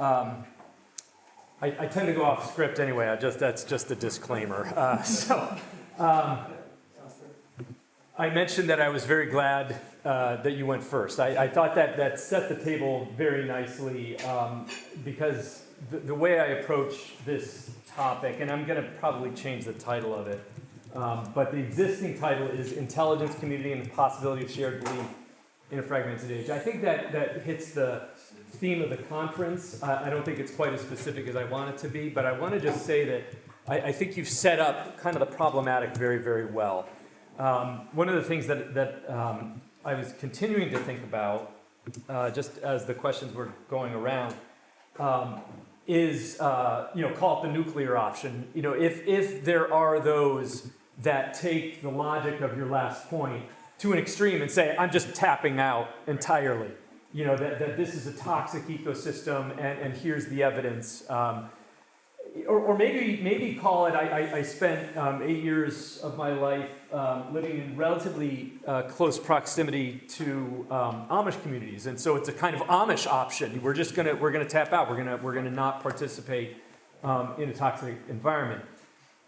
I tend to go off script anyway. That's just a disclaimer. I mentioned that I was very glad that you went first. I thought that set the table very nicely because the way I approach this topic, and I'm going to probably change the title of it, but the existing title is Intelligence, Community, and the Possibility of Shared Belief in a Fragmented Age. I think that hits the theme of the conference. I don't think it's quite as specific as I want it to be, but I want to just say that I think you've set up kind of the problematic very, very well. One of the things that I was continuing to think about, just as the questions were going around, is, call it the nuclear option. If there are those that take the logic of your last point to an extreme and say, I'm just tapping out entirely, that this is a toxic ecosystem and here's the evidence. Or maybe call it, I spent 8 years of my life living in relatively close proximity to Amish communities, and so it's a kind of Amish option. We're gonna tap out. We're gonna not participate in a toxic environment.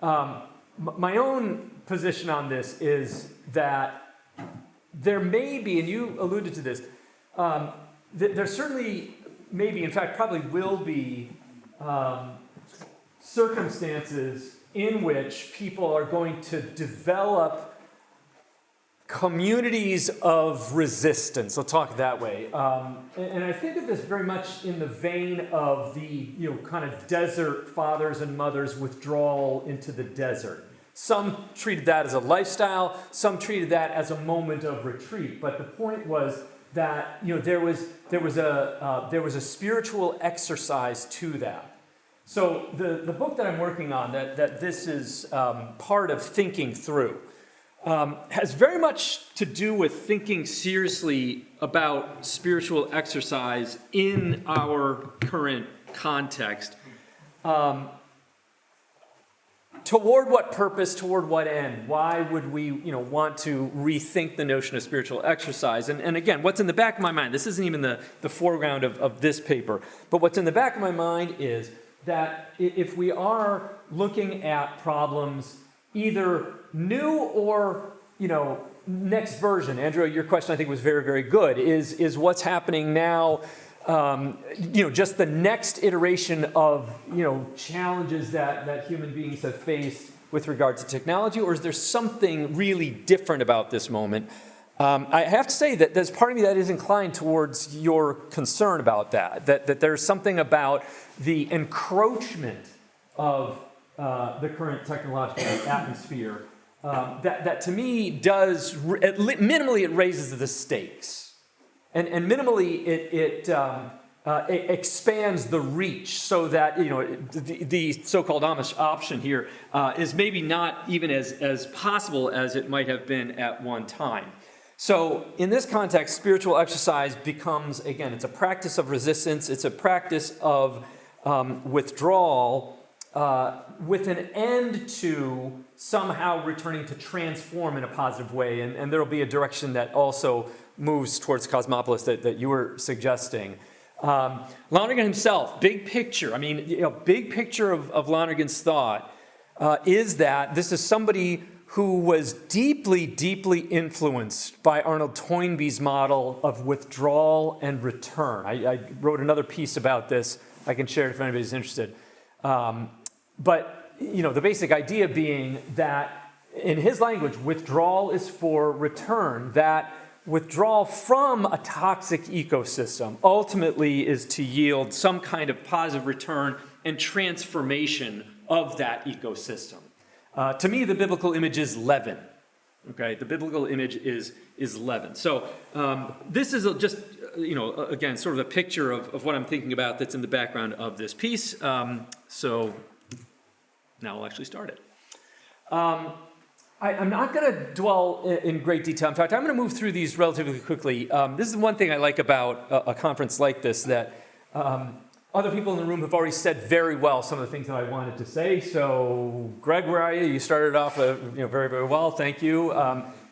My own position on this is that there may be, and you alluded to this, there certainly may be, in fact, probably will be. Circumstances in which people are going to develop communities of resistance. I'll talk that way. And I think of this very much in the vein of the kind of desert fathers and mothers withdrawal into the desert. Some treated that as a lifestyle. Some treated that as a moment of retreat. But the point was that there was a spiritual exercise to that. So the book that I'm working on, that this is part of thinking through, has very much to do with thinking seriously about spiritual exercise in our current context. Toward what purpose, toward what end? Why would we want to rethink the notion of spiritual exercise? And again, what's in the back of my mind, this isn't even the foreground of this paper, but what's in the back of my mind is that if we are looking at problems either new or next version, Andrew, your question I think was very, very good, is what's happening now, just the next iteration of challenges that human beings have faced with regard to technology, or is there something really different about this moment? I have to say that there's part of me that is inclined towards your concern about that there's something about the encroachment of the current technological atmosphere that to me does, minimally it raises the stakes. And minimally it expands the reach so that the so-called Amish option here is maybe not even as possible as it might have been at one time. So in this context, spiritual exercise becomes, again, it's a practice of resistance. It's a practice of withdrawal with an end to somehow returning to transform in a positive way. And there will be a direction that also moves towards Cosmopolis that you were suggesting. Lonergan himself, big picture. I mean, big picture of Lonergan's thought is that this is somebody who was deeply, deeply influenced by Arnold Toynbee's model of withdrawal and return. I wrote another piece about this. I can share it if anybody's interested. But the basic idea being that, in his language, withdrawal is for return. That withdrawal from a toxic ecosystem ultimately is to yield some kind of positive return and transformation of that ecosystem. To me, the biblical image is leaven. Okay, the biblical image is leaven. So this is just, again, sort of a picture of what I'm thinking about that's in the background of this piece. So now we'll actually start it. I'm not going to dwell in great detail. In fact, I'm going to move through these relatively quickly. This is one thing I like about a conference like this, that other people in the room have already said very well some of the things that I wanted to say. So, Greg, where are you? You started off very, very well. Thank you.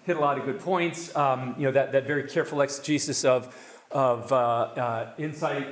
Hit a lot of good points. That very careful exegesis of Insight,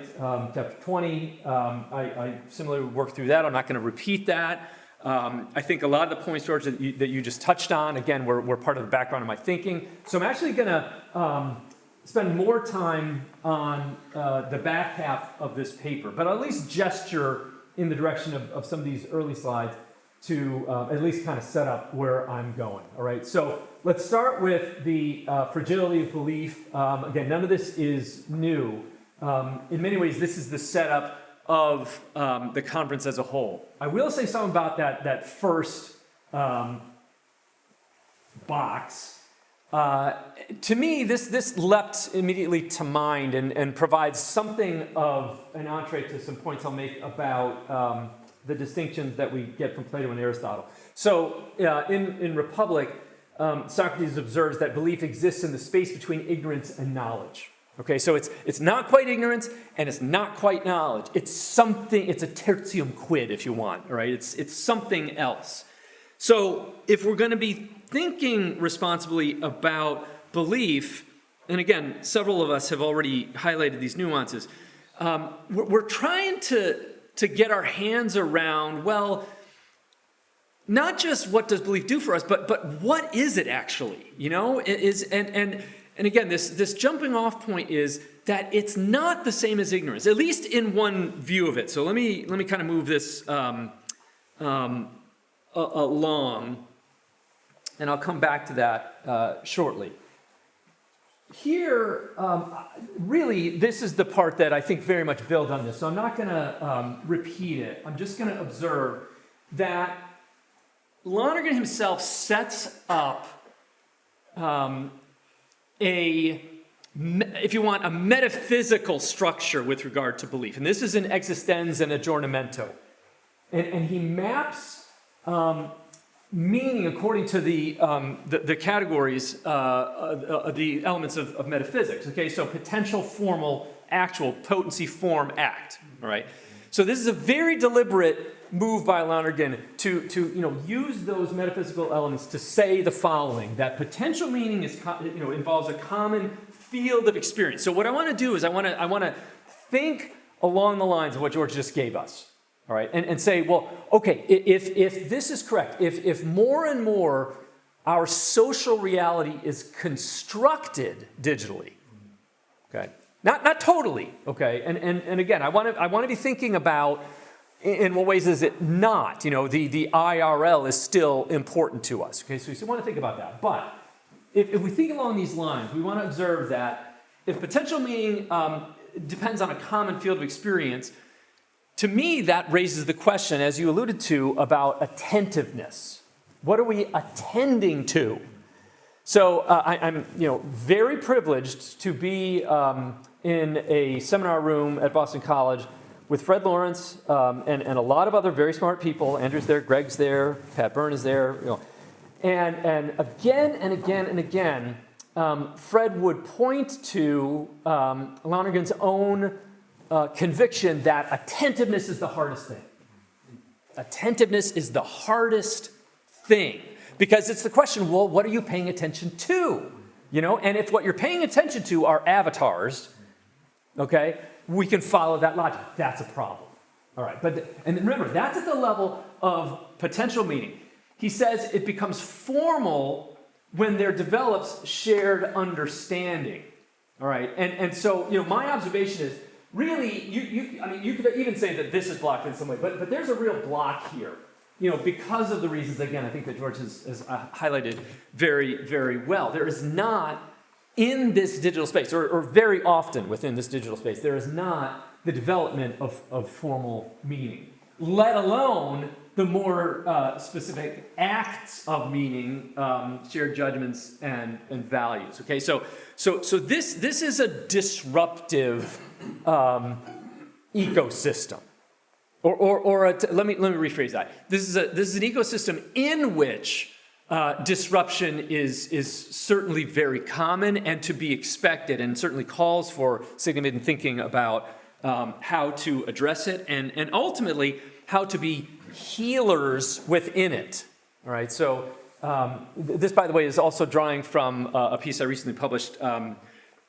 chapter 20. I similarly worked through that. I'm not going to repeat that. I think a lot of the points, George, that you just touched on, again, were part of the background of my thinking. So I'm actually going to spend more time on the back half of this paper, but I'll at least gesture in the direction of some of these early slides to at least kind of set up where I'm going. All right, so let's start with the fragility of belief. Again, none of this is new. In many ways, this is the setup of the conference as a whole. I will say something about that first box. To me, this leapt immediately to mind and provides something of an entree to some points I'll make about the distinctions that we get from Plato and Aristotle. So in Republic, Socrates observes that belief exists in the space between ignorance and knowledge. Okay, so it's not quite ignorance and it's not quite knowledge. It's something, it's a tertium quid if you want, all right? It's something else. So if we're going to be thinking responsibly about belief, and again, several of us have already highlighted these nuances, we're trying to get our hands around, well, not just what does belief do for us, but what is it actually? You know, and again, this jumping off point is that it's not the same as ignorance, at least in one view of it. So let me kind of move this along, and I'll come back to that shortly. Here, really, this is the part that I think very much builds on this. So I'm not going to repeat it. I'm just going to observe that Lonergan himself sets up if you want, a metaphysical structure with regard to belief. And this is an existens and aggiornamento. And he maps meaning according to the categories, the elements of metaphysics. Okay, so potential, formal, actual, potency, form, act. All right. So this is a very deliberate move by Lonergan to use those metaphysical elements to say the following: that potential meaning is involves a common field of experience. So what I want to do is I want to think along the lines of what George just gave us. All right, and say, well, okay, if this is correct, if more and more our social reality is constructed digitally, okay, not totally, okay, and again, I want to be thinking about in what ways is it not, the IRL is still important to us, okay, so we want to think about that, but if we think along these lines, we want to observe that if potential meaning depends on a common field of experience. To me, that raises the question, as you alluded to, about attentiveness. What are we attending to? So I'm very privileged to be in a seminar room at Boston College with Fred Lawrence and a lot of other very smart people. Andrew's there, Greg's there, Pat Byrne is there. And again and again and again, Fred would point to Lonergan's own conviction that attentiveness is the hardest thing. Attentiveness is the hardest thing because it's the question, well, what are you paying attention to? And if what you're paying attention to are avatars, okay, we can follow that logic. That's a problem. All right, and remember, that's at the level of potential meaning. He says it becomes formal when there develops shared understanding. All right, and so my observation is, really, you could even say that this is blocked in some way, but there's a real block here, because of the reasons, again, I think that George has highlighted very, very well. There is not, in this digital space, or very often within this digital space, there is not the development of formal meaning, let alone the more specific acts of meaning, shared judgments and values. Okay, so this is a disruptive ecosystem, let me rephrase that. This is an ecosystem in which disruption is certainly very common and to be expected, and certainly calls for significant thinking about how to address it and ultimately how to be healers within it. All right, so this, by the way, is also drawing from a piece I recently published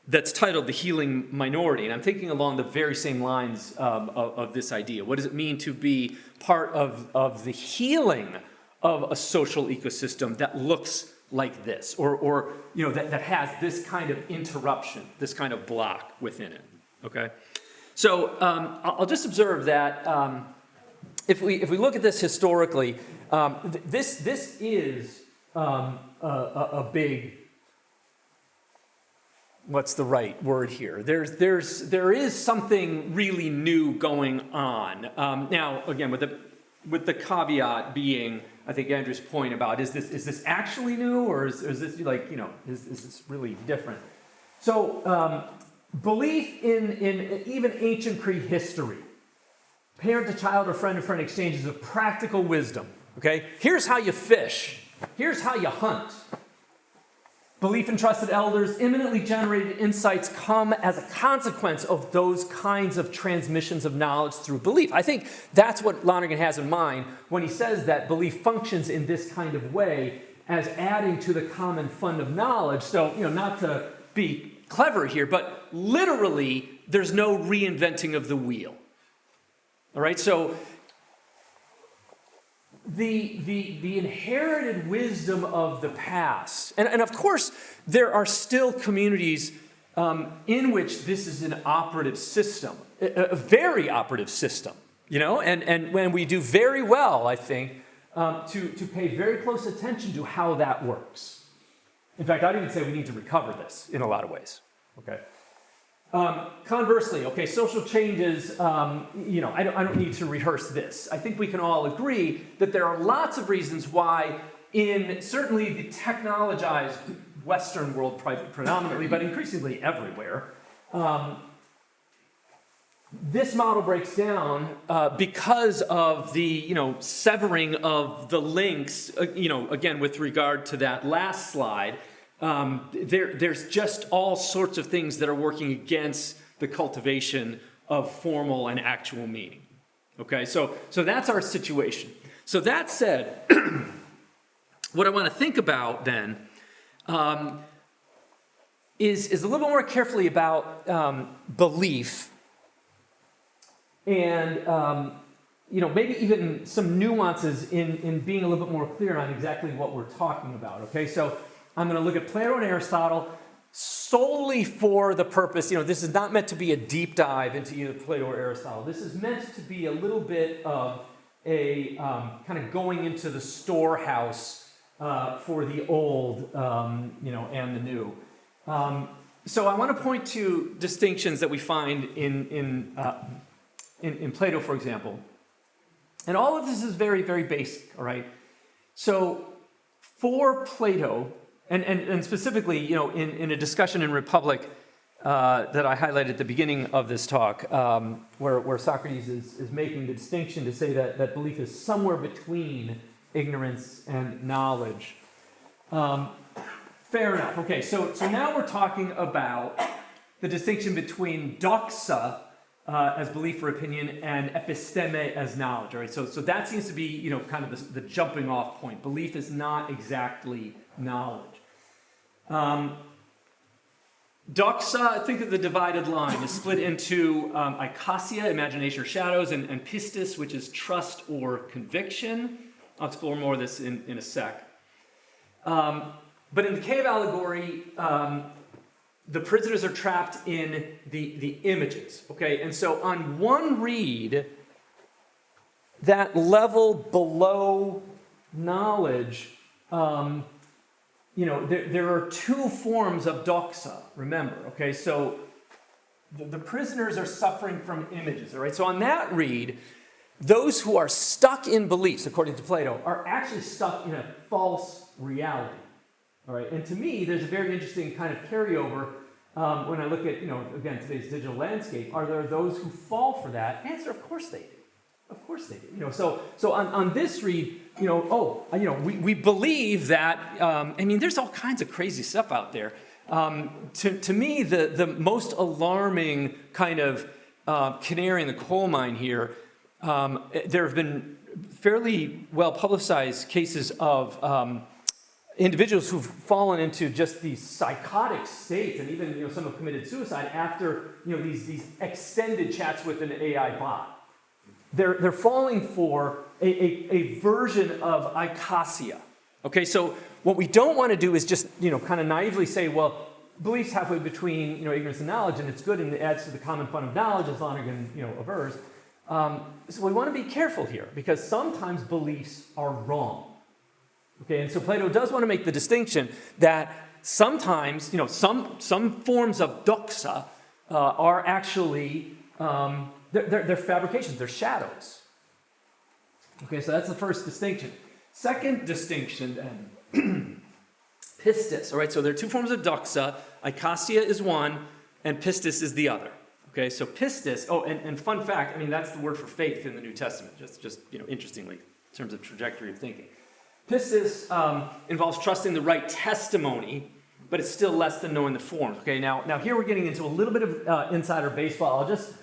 that's titled The Healing Minority. And I'm thinking along the very same lines of this idea. What does it mean to be part of the healing of a social ecosystem that looks like this, or that has this kind of interruption, this kind of block within it, okay? So I'll just observe that if we look at this historically, this is a big, what's the right word here? There is something really new going on. Now, again, with the caveat being, I think Andrew's point about is this actually new, or is this like, is this really different? So belief in even ancient Cree history, parent to child or friend to friend exchanges of practical wisdom. Okay, here's how you fish. Here's how you hunt. Belief in trusted elders, imminently generated insights come as a consequence of those kinds of transmissions of knowledge through belief. I think that's what Lonergan has in mind when he says that belief functions in this kind of way as adding to the common fund of knowledge. So, not to be clever here, but literally there's no reinventing of the wheel. All right, so the inherited wisdom of the past, and of course there are still communities in which this is an operative system, a very operative system, and when we do very well, I think, to pay very close attention to how that works. In fact, I'd even say we need to recover this in a lot of ways, okay? Conversely, okay, social changes, I don't need to rehearse this. I think we can all agree that there are lots of reasons why in certainly the technologized Western world predominantly, but increasingly everywhere, this model breaks down because of the, severing of the links, again, with regard to that last slide. There's just all sorts of things that are working against the cultivation of formal and actual meaning. Okay, so that's our situation. So that said, what I want to think about then is a little bit more carefully about belief and maybe even some nuances in being a little bit more clear on exactly what we're talking about. Okay, so I'm going to look at Plato and Aristotle solely for the purpose, this is not meant to be a deep dive into either Plato or Aristotle. This is meant to be a little bit of a kind of going into the storehouse for the old, and the new. So I want to point to distinctions that we find in Plato, for example. And all of this is very, very basic, all right? So for Plato, and specifically, in a discussion in Republic that I highlighted at the beginning of this talk, where Socrates is making the distinction to say that belief is somewhere between ignorance and knowledge. Fair enough. Okay, so now we're talking about the distinction between doxa as belief or opinion and episteme as knowledge. All right, so that seems to be kind of the jumping off point. Belief is not exactly knowledge. Doxa, think of the divided line, is split into ikasia, imagination or shadows, and pistis, which is trust or conviction. I'll explore more of this in a sec. But in the cave allegory, the prisoners are trapped in the images, okay? And so on one read, that level below knowledge, there are two forms of doxa, remember, okay? So the prisoners are suffering from images, all right? So on that read, those who are stuck in beliefs, according to Plato, are actually stuck in a false reality, all right? And to me, there's a very interesting kind of carryover when I look at, again, today's digital landscape. Are there those who fall for that? Answer, of course they do. Of course they do. So on this read, we believe that, there's all kinds of crazy stuff out there. To me, the most alarming kind of canary in the coal mine here, there have been fairly well publicized cases of individuals who've fallen into just these psychotic states, and even some have committed suicide after these extended chats with an AI bot. They're falling for a version of icosia. Okay, so what we don't want to do is just kind of naively say, well, belief's halfway between ignorance and knowledge, and it's good and it adds to the common fund of knowledge, as Lonergan avers. So we want to be careful here because sometimes beliefs are wrong. Okay, and so Plato does want to make the distinction that sometimes some forms of doxa are actually they're fabrications, they're shadows. Okay, so that's the first distinction. Second distinction then, pistis. All right, so there are two forms of doxa. Icosia is one, and pistis is the other. Okay, so pistis. Oh, and fun fact. I mean, that's the word for faith in the New Testament. Just interestingly, in terms of trajectory of thinking, pistis involves trusting the right testimony, but it's still less than knowing the forms. Okay, now here we're getting into a little bit of insider baseball. I'll just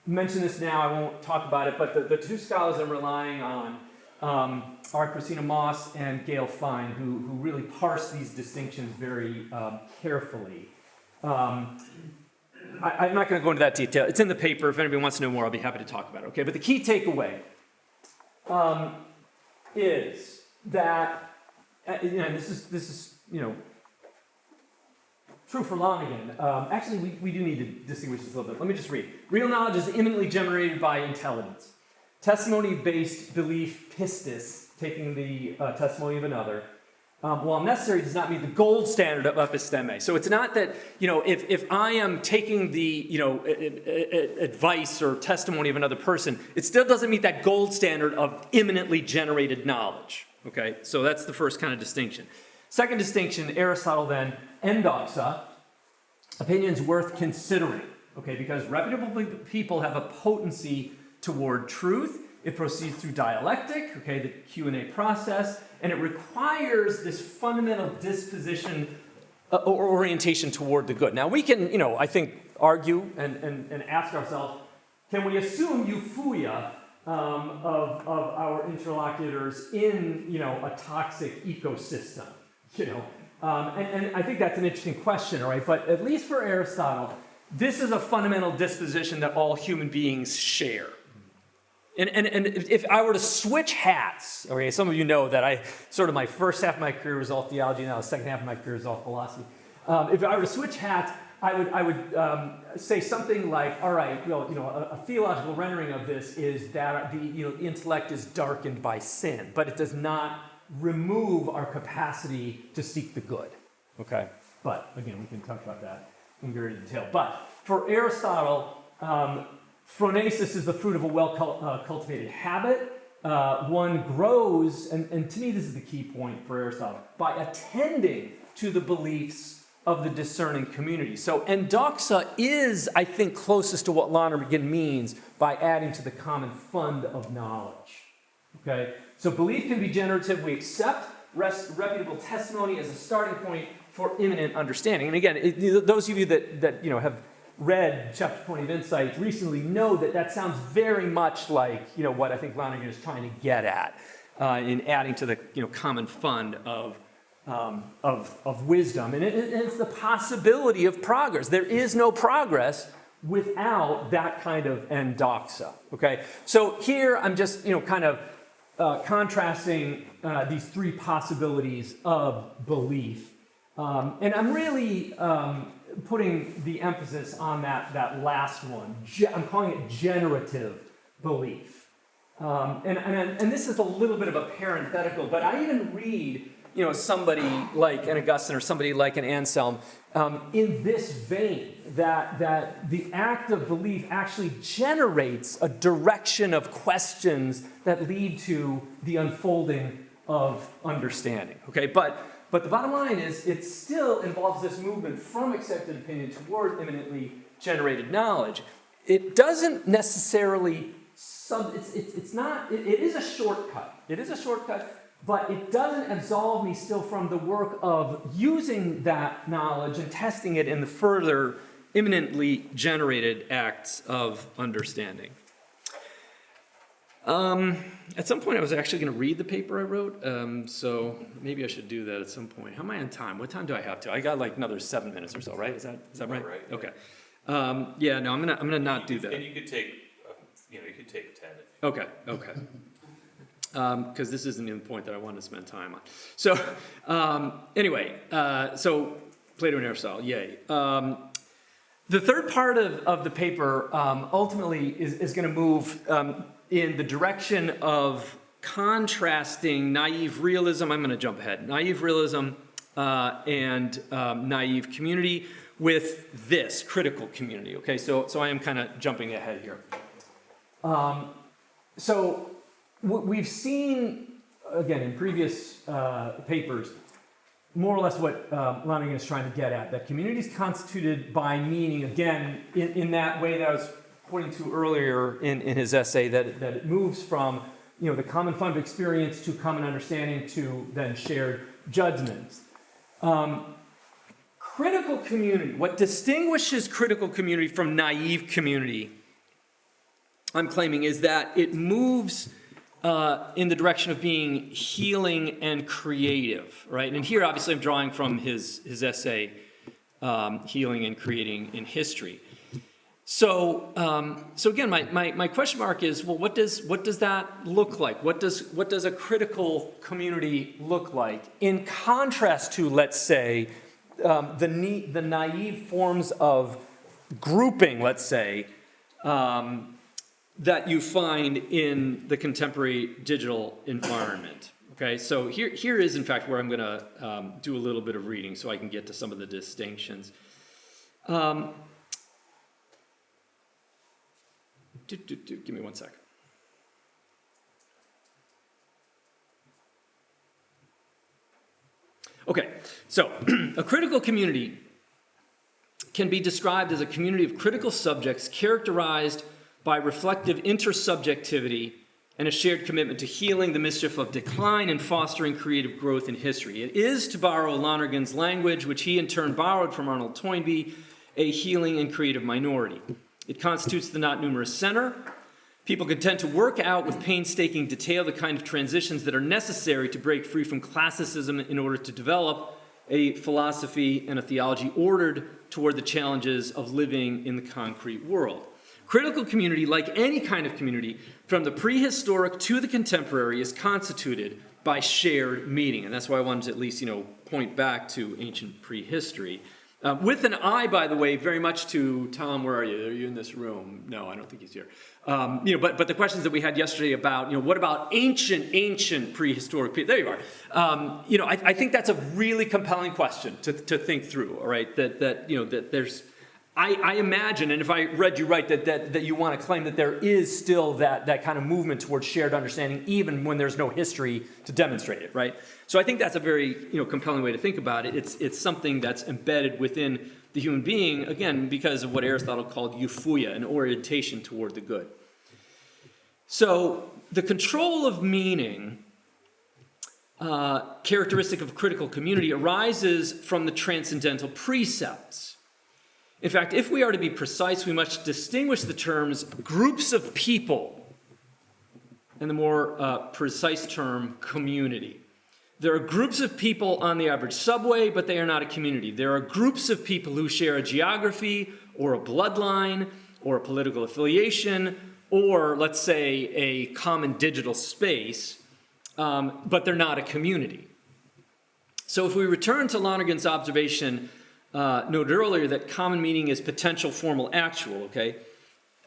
mention this now. I won't talk about it, but the two scholars I'm relying on are Christina Moss and Gail Fine, who really parse these distinctions very carefully. I'm not going to go into that detail. It's in the paper. If anybody wants to know more, I'll be happy to talk about it. Okay, but the key takeaway is that, and this is true for Lonergan. Actually, we do need to distinguish this a little bit. Let me just read. Real knowledge is imminently generated by intelligence. Testimony-based belief, pistis, taking the testimony of another, while necessary, does not meet the gold standard of episteme. So it's not that, if I am taking the, advice or testimony of another person, it still doesn't meet that gold standard of imminently generated knowledge. Okay, so that's the first kind of distinction. Second distinction, Aristotle then, endoxa, opinions worth considering. Okay, because reputable people have a potency toward truth. It proceeds through dialectic, okay, the Q&A process, and it requires this fundamental disposition or orientation toward the good. Now we can, I think, argue and ask ourselves, can we assume euphuia of our interlocutors in, a toxic ecosystem? And I think that's an interesting question, all right? But at least for Aristotle, this is a fundamental disposition that all human beings share. And if I were to switch hats, okay, some of you know that my first half of my career was all theology, now the second half of my career is all philosophy. If I were to switch hats, I would say something like, all right, well, a theological rendering of this is that the intellect is darkened by sin, but it does not remove our capacity to seek the good. Okay, but again, we can talk about that in greater detail. But for Aristotle, phronesis is the fruit of a well-cultivated habit. One grows, and to me this is the key point for Aristotle, by attending to the beliefs of the discerning community. So endoxa is, I think, closest to what Lonergan means by adding to the common fund of knowledge. Okay, so belief can be generative. We accept reputable testimony as a starting point for imminent understanding. And again, those of you that have read chapter 20 of Insight recently know that sounds very much like what I think Lonergan is trying to get at in adding to the common fund of wisdom, and it's the possibility of progress. There is no progress without that kind of endoxa. Okay, so here I'm just kind of contrasting these three possibilities of belief, and I'm really putting the emphasis on that last one. I'm calling it generative belief. And this is a little bit of a parenthetical, but I even read somebody like an Augustine or somebody like an Anselm in this vein, that the act of belief actually generates a direction of questions that lead to the unfolding of understanding. Okay, but the bottom line is it still involves this movement from accepted opinion toward imminently generated knowledge. It doesn't necessarily it is a shortcut. It is a shortcut, but it doesn't absolve me still from the work of using that knowledge and testing it in the further imminently generated acts of understanding. At some point I was actually going to read the paper I wrote, so maybe I should do that at some point. How am I on time? What time do I have to? I got like another 7 minutes or so, right? Is that right? Right. Okay. Yeah, no, I'm gonna not do that. And you could take, you could take 10. Okay. Because this isn't even the point that I wanted to spend time on. So anyway, so Plato and Aristotle, yay. The third part of the paper ultimately is going to move in the direction of contrasting naive realism. I'm going to jump ahead. Naive realism and naive community with this critical community. Okay, so I am kind of jumping ahead here. So we've seen, again, in previous papers, more or less what Lonergan is trying to get at, that community is constituted by meaning, again, in that way that I was pointing to earlier in his essay, that it moves from the common fund of experience to common understanding to then shared judgments. Critical community, what distinguishes critical community from naive community, I'm claiming, is that it moves in the direction of being healing and creative, right? And here, obviously, I'm drawing from his essay, Healing and Creating in History. So again, my question mark is, well, what does that look like? What does a critical community look like in contrast to, let's say, the naive forms of grouping, let's say, that you find in the contemporary digital environment. Okay, so here is, in fact, where I'm going to do a little bit of reading so I can get to some of the distinctions. Give me 1 second. Okay, so a critical community can be described as a community of critical subjects characterized by reflective intersubjectivity and a shared commitment to healing the mischief of decline and fostering creative growth in history. It is, to borrow Lonergan's language, which he in turn borrowed from Arnold Toynbee, a healing and creative minority. It constitutes the not numerous center. People content to work out with painstaking detail the kind of transitions that are necessary to break free from classicism in order to develop a philosophy and a theology ordered toward the challenges of living in the concrete world. Critical community, like any kind of community, from the prehistoric to the contemporary, is constituted by shared meaning. And that's why I wanted to at least, point back to ancient prehistory. With an eye, by the way, very much to Tom. Where are you? Are you in this room? No, I don't think he's here. But the questions that we had yesterday about, what about ancient prehistoric people? There you are. I think that's a really compelling question to think through. All right, that there's. I imagine, and if I read you right, that you want to claim that there is still that kind of movement towards shared understanding, even when there's no history to demonstrate it, right? So I think that's a very compelling way to think about it. It's something that's embedded within the human being, again, because of what Aristotle called euphuia, an orientation toward the good. So the control of meaning, characteristic of critical community, arises from the transcendental precepts. In fact, if we are to be precise, we must distinguish the terms groups of people and the more precise term community. There are groups of people on the average subway, but they are not a community. There are groups of people who share a geography or a bloodline or a political affiliation or, let's say, a common digital space, but they're not a community. So if we return to Lonergan's observation noted earlier that common meaning is potential, formal, actual, okay?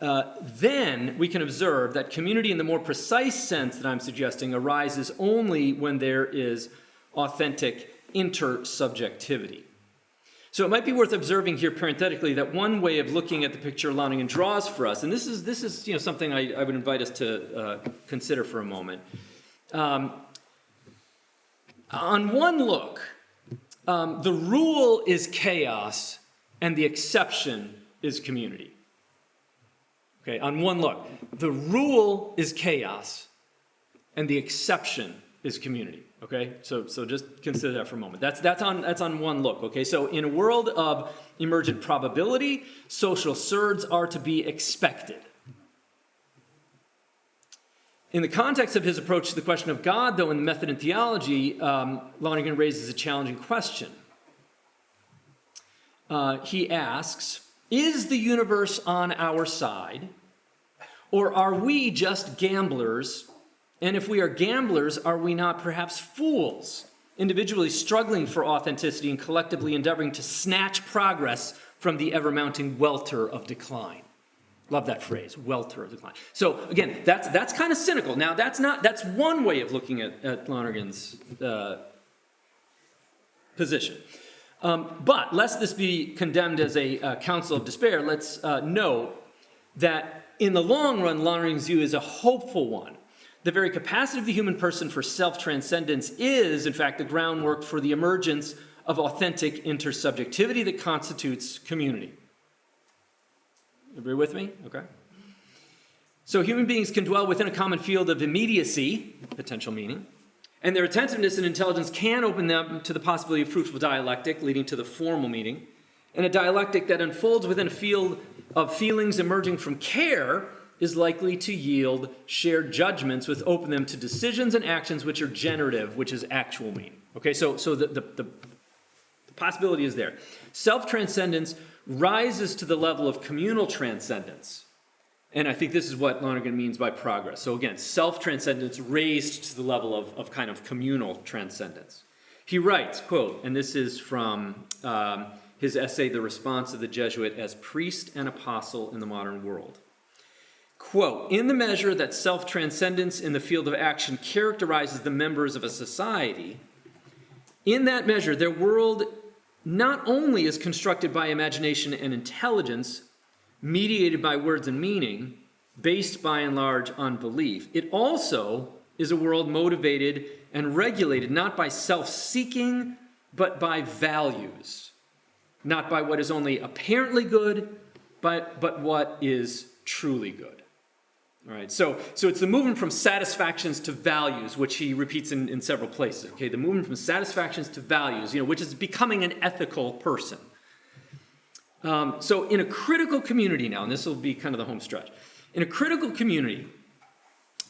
Then we can observe that community in the more precise sense that I'm suggesting arises only when there is authentic intersubjectivity. So it might be worth observing here parenthetically that one way of looking at the picture Lonergan draws for us, and this is something I would invite us to consider for a moment. On one look, the rule is chaos, and the exception is community. Okay, on one look, the rule is chaos, and the exception is community. Okay, so just consider that for a moment. That's on one look. Okay, so in a world of emergent probability, social surds are to be expected. In the context of his approach to the question of God, though, in the Method and Theology, Lonergan raises a challenging question. He asks, is the universe on our side, or are we just gamblers? And if we are gamblers, are we not perhaps fools, individually struggling for authenticity and collectively endeavoring to snatch progress from the ever-mounting welter of decline? Love that phrase, welter of decline. So again, that's kind of cynical. Now that's one way of looking at Lonergan's position. But lest this be condemned as a counsel of despair, let's note that in the long run, Lonergan's view is a hopeful one. The very capacity of the human person for self-transcendence is, in fact, the groundwork for the emergence of authentic intersubjectivity that constitutes community. Everybody with me? Okay. So human beings can dwell within a common field of immediacy, potential meaning, and their attentiveness and intelligence can open them to the possibility of fruitful dialectic, leading to the formal meaning, and a dialectic that unfolds within a field of feelings emerging from care is likely to yield shared judgments which open them to decisions and actions which are generative, which is actual meaning. Okay, so the possibility is there. Self-transcendence rises to the level of communal transcendence. And I think this is what Lonergan means by progress. So again, self-transcendence raised to the level of kind of communal transcendence. He writes, quote, and this is from his essay, The Response of the Jesuit as Priest and Apostle in the Modern World. Quote, in the measure that self-transcendence in the field of action characterizes the members of a society, in that measure their world not only is constructed by imagination and intelligence, mediated by words and meaning, based by and large on belief, it also is a world motivated and regulated not by self-seeking, but by values, not by what is only apparently good, but what is truly good. All right, so it's the movement from satisfactions to values, which he repeats in several places. Okay, the movement from satisfactions to values, which is becoming an ethical person. So in a critical community now, and this will be kind of the home stretch, in a critical community,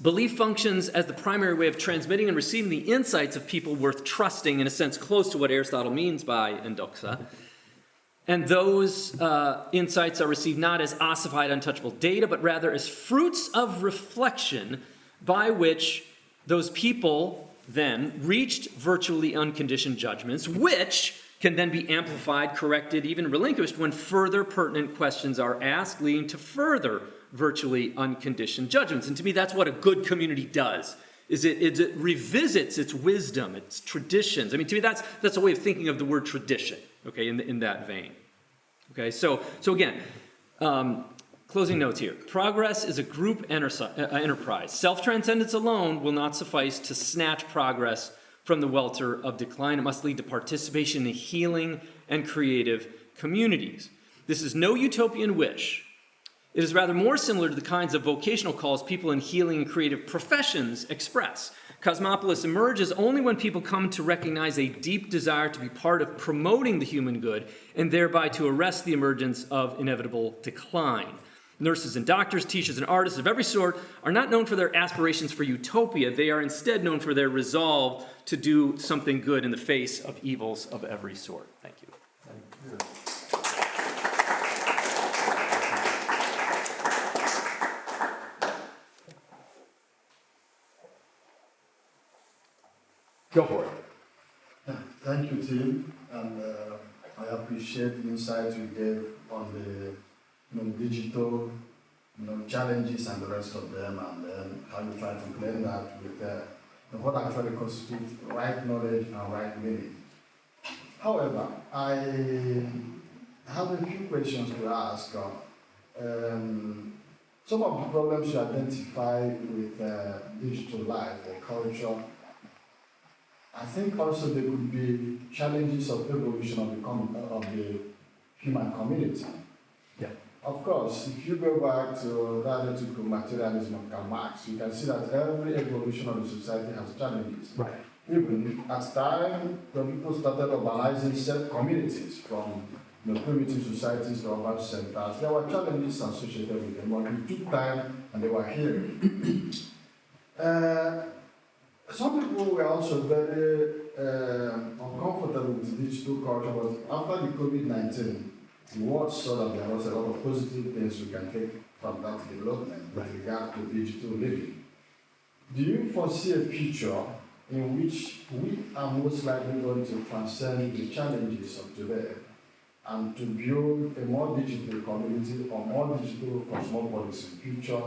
belief functions as the primary way of transmitting and receiving the insights of people worth trusting, in a sense close to what Aristotle means by endoxa. And those insights are received not as ossified, untouchable data, but rather as fruits of reflection by which those people then reached virtually unconditioned judgments, which can then be amplified, corrected, even relinquished when further pertinent questions are asked, leading to further virtually unconditioned judgments. And to me, that's what a good community does, is it revisits its wisdom, its traditions. I mean, to me, that's a way of thinking of the word tradition, okay, in that vein. Okay, so again, closing notes here. Progress is a group enterprise. Self-transcendence alone will not suffice to snatch progress from the welter of decline. It must lead to participation in healing and creative communities. This is no utopian wish. It is rather more similar to the kinds of vocational calls people in healing and creative professions express. Cosmopolis emerges only when people come to recognize a deep desire to be part of promoting the human good and thereby to arrest the emergence of inevitable decline. Nurses and doctors, teachers and artists of every sort are not known for their aspirations for utopia. They are instead known for their resolve to do something good in the face of evils of every sort. Thank you. Thank you. Go for it. Thank you, Tim, and I appreciate the insights you gave on the digital challenges and the rest of them, and then how you try to blend that with what actually constitutes right knowledge and right meaning. However, I have a few questions to ask. Some of the problems you identify with digital life or culture, I think also there could be challenges of evolution of the human community. Yeah. Of course, if you go back to the analytical materialism of Karl Marx, you can see that every evolution of the society has challenges. Right. Even at time when people started urbanizing set communities from primitive societies to urban centers, there were challenges associated with them, but it took time and they were here. Some people were also very uncomfortable with digital culture, but after the COVID-19, the world saw that there was a lot of positive things we can take from that development with regard to digital living. Do you foresee a future in which we are most likely going to transcend the challenges of today and to build a more digital community or more digital cosmopolis in future?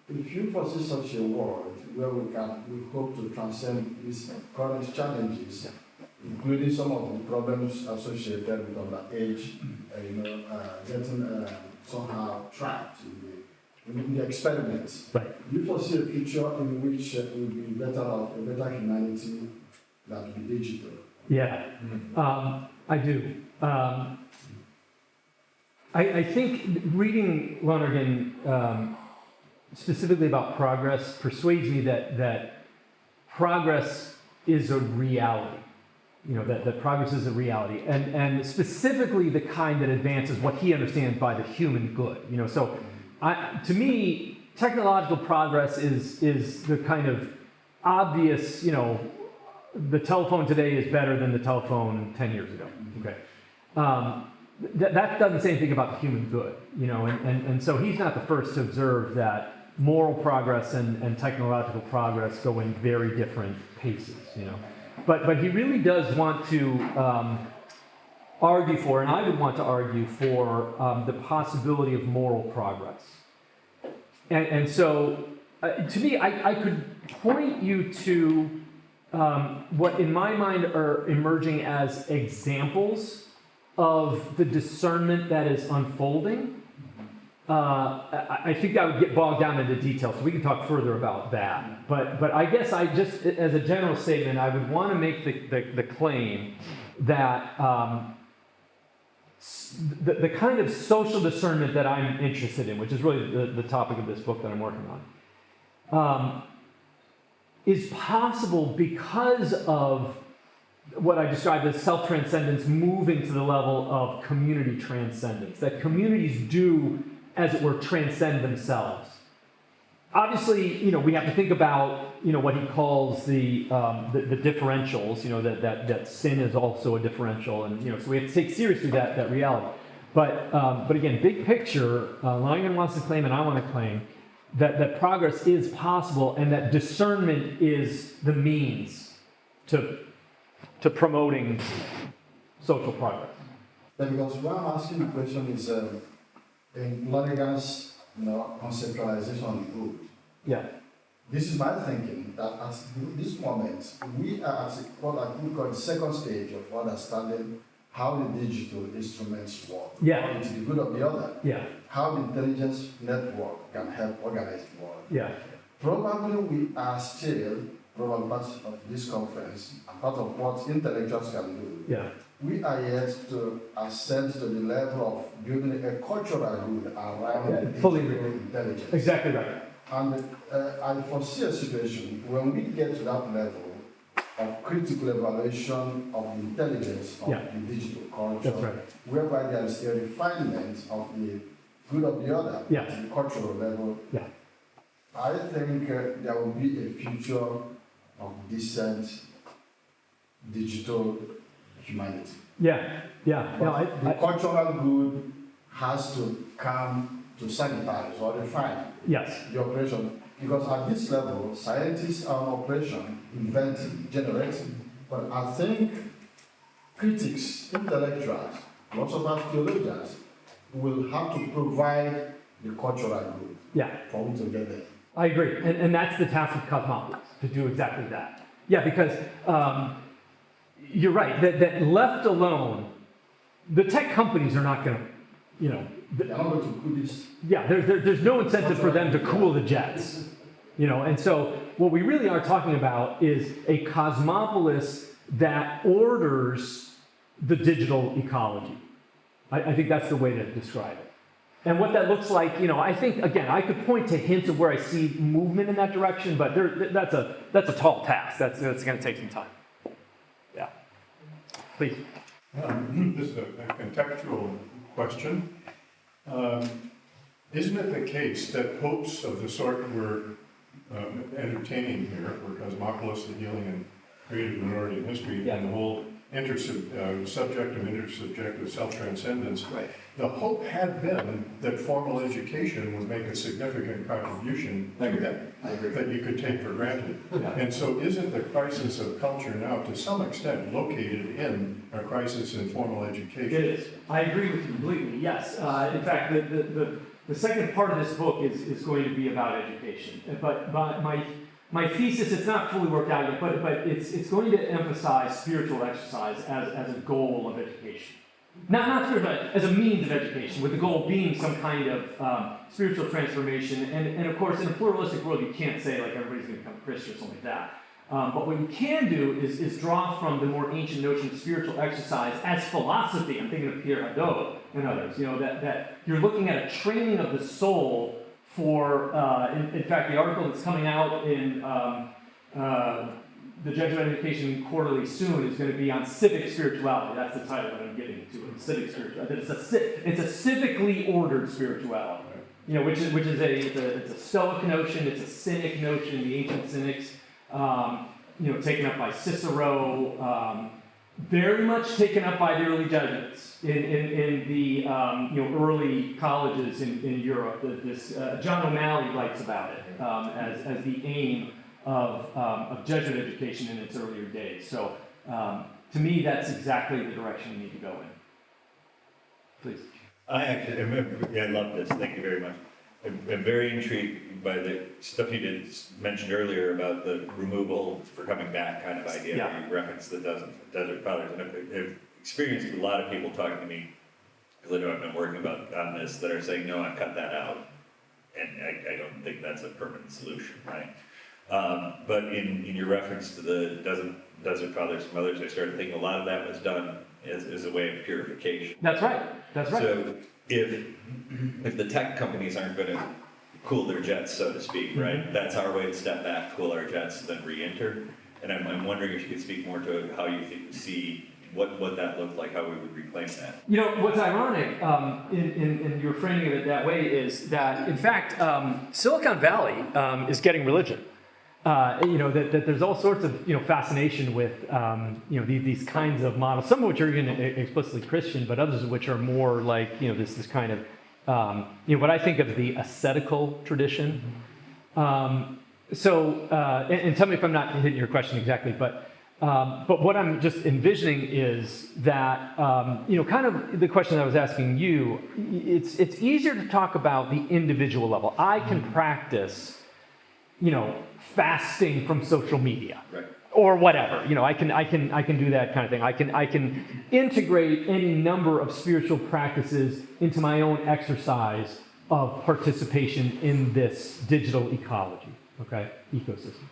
If you foresee such a world where we hope to transcend these current challenges, including some of the problems associated with underage, getting somehow trapped in the experiments. Right. Do you foresee a future in which it will be better off, a better humanity that will be digital? Yeah, I do. I think reading Lonergan specifically about progress persuades me that progress is a reality. That progress is a reality, and specifically the kind that advances what he understands by the human good. So to me, technological progress is the kind of obvious. The telephone today is better than the telephone 10 years ago. Okay, that doesn't say anything about the human good. And so he's not the first to observe that moral progress and technological progress go in very different paces. But he really does want to argue for, and I would want to argue for, the possibility of moral progress. And so, to me, I could point you to what in my mind are emerging as examples of the discernment that is unfolding. I think I would get bogged down into details, so we can talk further about that. But I guess I just, as a general statement, I would want to make the claim that the kind of social discernment that I'm interested in, which is really the topic of this book that I'm working on, is possible because of what I described as self-transcendence moving to the level of community transcendence, that communities do, as it were, transcend themselves. Obviously, we have to think about, what he calls the differentials, that sin is also a differential, and, so we have to take seriously that reality. But again, big picture, Lonergan wants to claim, and I want to claim, that progress is possible, and that discernment is the means to promoting social progress. Because why I'm asking the question is, in Lonergan's conceptualization of the good. Yeah. This is my thinking that at this moment we are at what I would call the second stage of understanding how the digital instruments work. Yeah. How it's the good of the other. Yeah. How the intelligence network can help organize the world. Yeah. Probably we are still, probably part of this conference, and part of what intellectuals can do. Yeah. We are yet to ascend to the level of building a cultural good around fully intelligence. Exactly right. And I foresee a situation when we get to that level of critical evaluation of the intelligence of the digital culture, that's right, whereby there is a refinement of the good of the other at the cultural level. Yeah. I think there will be a future of decent digital humanity. Yeah, yeah. No, the cultural good has to come to sanitize or refine the operation. Because at this level, scientists are on operation, inventing, generating. But I think critics, intellectuals, philosophers, theologians will have to provide the cultural good for we to get there. I agree. And that's the task of Cosmopolis, to do exactly that. Yeah, because you're right, that left alone, the tech companies are not going to, they're not going to cool this. Yeah, there's no incentive for them to cool the jets. And so what we really are talking about is a cosmopolis that orders the digital ecology. I think that's the way to describe it. And what that looks like, I think, again, I could point to hints of where I see movement in that direction, but that's a tall task. That's going to take some time. Yeah. Please. This is a contextual question. Isn't it the case that hopes of the sort we're entertaining here for Cosmopolis, the healing and creative minority in history, Yeah. and the whole subjective, intersubjective self-transcendence. Right. The hope had been that formal education would make a significant contribution I to agree. that, I agree. that you could take for granted. Yeah. And so isn't the crisis of culture now to some extent located in a crisis in formal education? It is. I agree with you completely, yes. In fact, the second part of this book is going to be about education. But my thesis, it's not fully worked out yet, but it's going to emphasize spiritual exercise as a goal of education. Not spiritual, as a means of education, with the goal being some kind of spiritual transformation. And of course, in a pluralistic world, you can't say like everybody's going to become a Christian or something like that. But what you can do is draw from the more ancient notion of spiritual exercise as philosophy. I'm thinking of Pierre Hadot and others. You know, that you're looking at a training of the soul for, in fact, the article that's coming out in the Jesuit Education Quarterly soon is going to be on civic spirituality. That's the title that I'm giving to it. Civic spirituality. It's a civically ordered spirituality. You know, which is it's a Stoic notion. It's a Cynic notion. The ancient Cynics, you know, taken up by Cicero. Very much taken up by the early Jesuits in the you know, early colleges in Europe. John O'Malley writes about it as the aim of Jesuit education in its earlier days. So to me, that's exactly the direction we need to go in. Please. I love this. Thank you very much. I'm very intrigued by the stuff you did mentioned earlier about the removal for coming back kind of idea. Yeah. You referenced the Desert Fathers, and I've experienced a lot of people talking to me, because I know I've been working on this, that are saying, no, I cut that out, and I don't think that's a permanent solution, right? But in your reference to the Desert Fathers and others, I started thinking a lot of that was done as a way of purification. That's right. That's right. So if the tech companies aren't going to cool their jets, so to speak, right? That's our way to step back, cool our jets, then re-enter. And I'm wondering if you could speak more to how you see what that looked like, how we would reclaim that. You know, what's ironic in your framing of it that way is that, in fact, Silicon Valley is getting religion. You know, that there's all sorts of, you know, fascination with, you know, these kinds of models, some of which are even explicitly Christian, but others of which are more like, you know, this kind of, you know, what I think of the ascetical tradition. So, and tell me if I'm not hitting your question exactly, but what I'm just envisioning is that, you know, kind of the question that I was asking you, it's easier to talk about the individual level. I can practice, you know, fasting from social media, Right. or whatever. You know, I can do that kind of thing. I can integrate any number of spiritual practices into my own exercise of participation in this digital ecology, okay, ecosystem.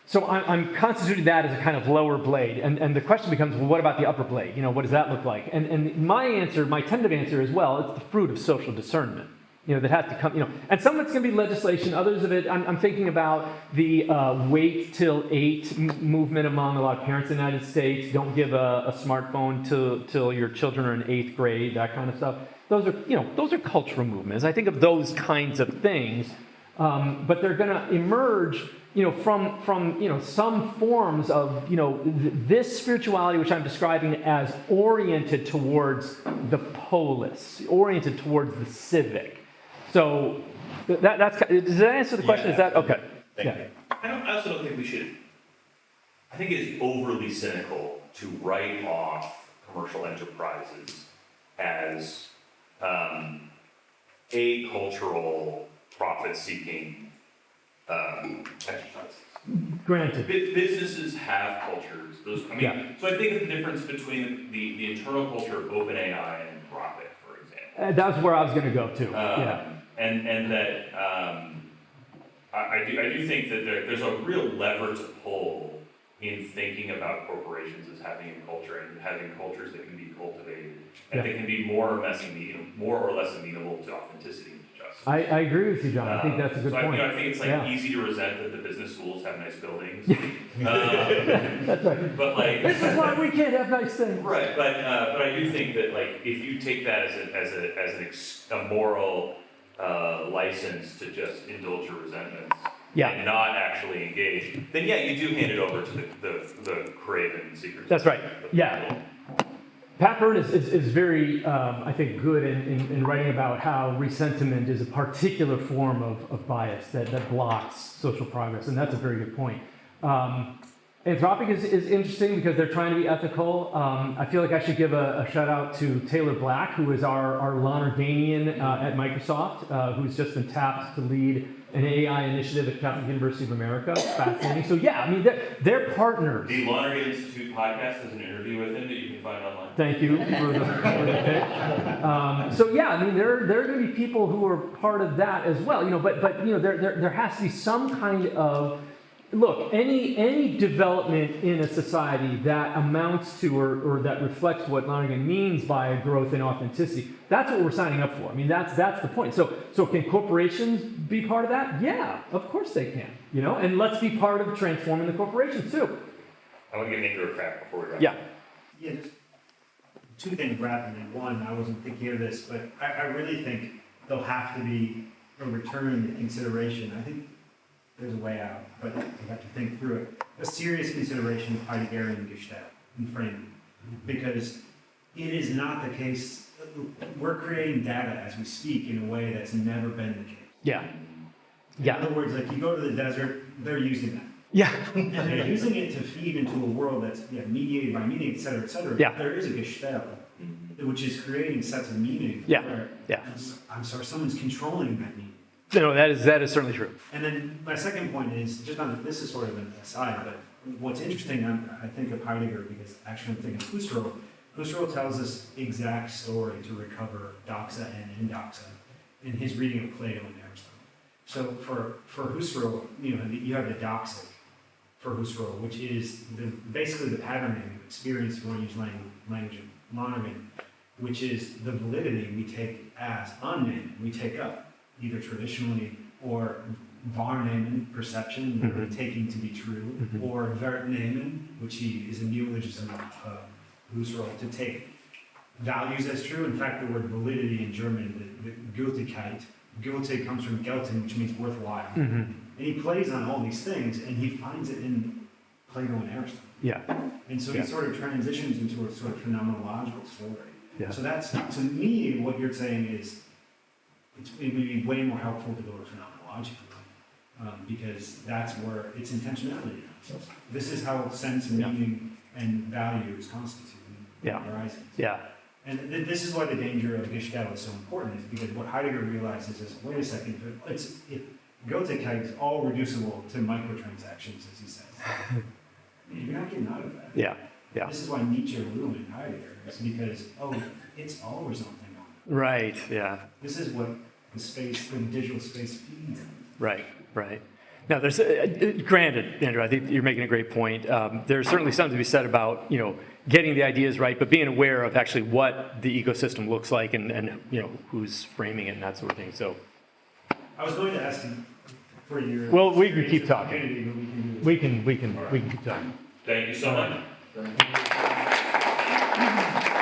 So I'm constituting that as a kind of lower blade, and the question becomes, well, what about the upper blade? You know, what does that look like? And my answer, my tentative answer is, well, it's the fruit of social discernment. You know, that has to come, you know, and some of it's going to be legislation, others of it, I'm thinking about the wait till 8 movement among a lot of parents in the United States. Don't give a smartphone till your children are in 8th grade, that kind of stuff. Those are, you know, those are cultural movements. I think of those kinds of things, but they're going to emerge, you know, from you know, some forms of, you know, this spirituality, which I'm describing as oriented towards the polis, oriented towards the civic. So that's, does that answer the question? Yeah, is that okay? Thank you. I also don't think we should, I think it is overly cynical to write off commercial enterprises as acultural, profit-seeking exercises. Granted. Businesses have cultures. Those, I mean, Yeah. so I think of the difference between the internal culture of OpenAI and Anthropic, for example. That was where I was going to go too. Yeah. And that I do think that there's a real lever to pull in thinking about corporations as having a culture and having cultures that can be cultivated and that can be more or less amenable to authenticity and to justice. I agree with you, John. I think that's a good point. I think it's like Yeah. easy to resent that the business schools have nice buildings. That's right. But like, This is why we can't have nice things. right? But I do think that like if you take that as a moral license to just indulge your resentments Yeah. and not actually engage, then yeah, you do hand it over to the craven seekers. That's right. Yeah. Pat Byrne is very, I think, good in writing about how resentment is a particular form of bias that blocks social progress, and that's a very good point. Anthropic is interesting because they're trying to be ethical. I feel like I should give a shout out to Taylor Black, who is our Lonerganian at Microsoft, who's just been tapped to lead an AI initiative at Catholic University of America. Fascinating. So yeah, I mean, they're partners. The Lonergan Institute podcast has an interview with him that you can find online. Thank you for the pick. So yeah, I mean, there are going to be people who are part of that as well. But there has to be some kind of look. Any development in a society that amounts to or that reflects what Lonergan means by a growth in authenticity. That's what we're signing up for. I mean, that's the point. So can corporations be part of that? Yeah, of course they can. And let's be part of transforming the corporations too. I want to get into a crack before we wrap. Yeah. Yeah, just two things wrapping in one. I wasn't thinking of this, but I really think there'll have to be a return to consideration. I think there's a way out, but we have to think through it. A serious consideration of Heideggerian Gestalt and framing, because it is not the case. We're creating data as we speak in a way that's never been the case. Yeah. In Yeah. other words, like you go to the desert, they're using that. Yeah. And they're using it to feed into a world that's mediated by meaning, et cetera, et cetera. Yeah. There is a Gestalt, which is creating sets of meaning. Yeah. Where, Yeah. I'm sorry, someone's controlling that meaning. No, that is certainly true. And then my second point is, just on this is sort of an aside, but what's interesting, I think of Heidegger, because actually I'm thinking of Husserl. Husserl tells this exact story to recover doxa and indoxa in his reading of Plato and Aristotle. So for Husserl, you have the doxic for Husserl, which is basically the patterning of experience, if you want to use language of Lonergan, which is the validity we take as annehmen, we take up, either traditionally or wahrnehmen, perception, taking to be true, or Wertnehmen, which is a neologism of Husserl, to take values as true. In fact, the word validity in German, the Gültigkeit, Gültig comes from gelten, which means worthwhile. And he plays on all these things, and he finds it in Plato and Aristotle. Yeah. And so he sort of transitions into a sort of phenomenological story. Yeah. So that's, to me, what you're saying is, it would be way more helpful to go to phenomenologically, because that's where it's intentionality. So this is how sense and meaning and value is constituted in horizons. Yeah. And this is why the danger of Gestalt is so important, is because what Heidegger realizes is, wait a second, Gültigkeit is all reducible to microtransactions, as he says. You're not getting out of that. Yeah. Yeah. This is why Nietzsche ruined Heidegger, is because, it's all or something on. Right. Yeah. This is what the digital space feeds on. Right. Right. Now, there's granted, Andrew, I think you're making a great point. There's certainly something to be said about getting the ideas right, but being aware of actually what the ecosystem looks like and who's framing it and that sort of thing. So, I was going to ask you for your. Well, we can keep talking. But we can do this. We can keep talking. Thank you so much. Thank you.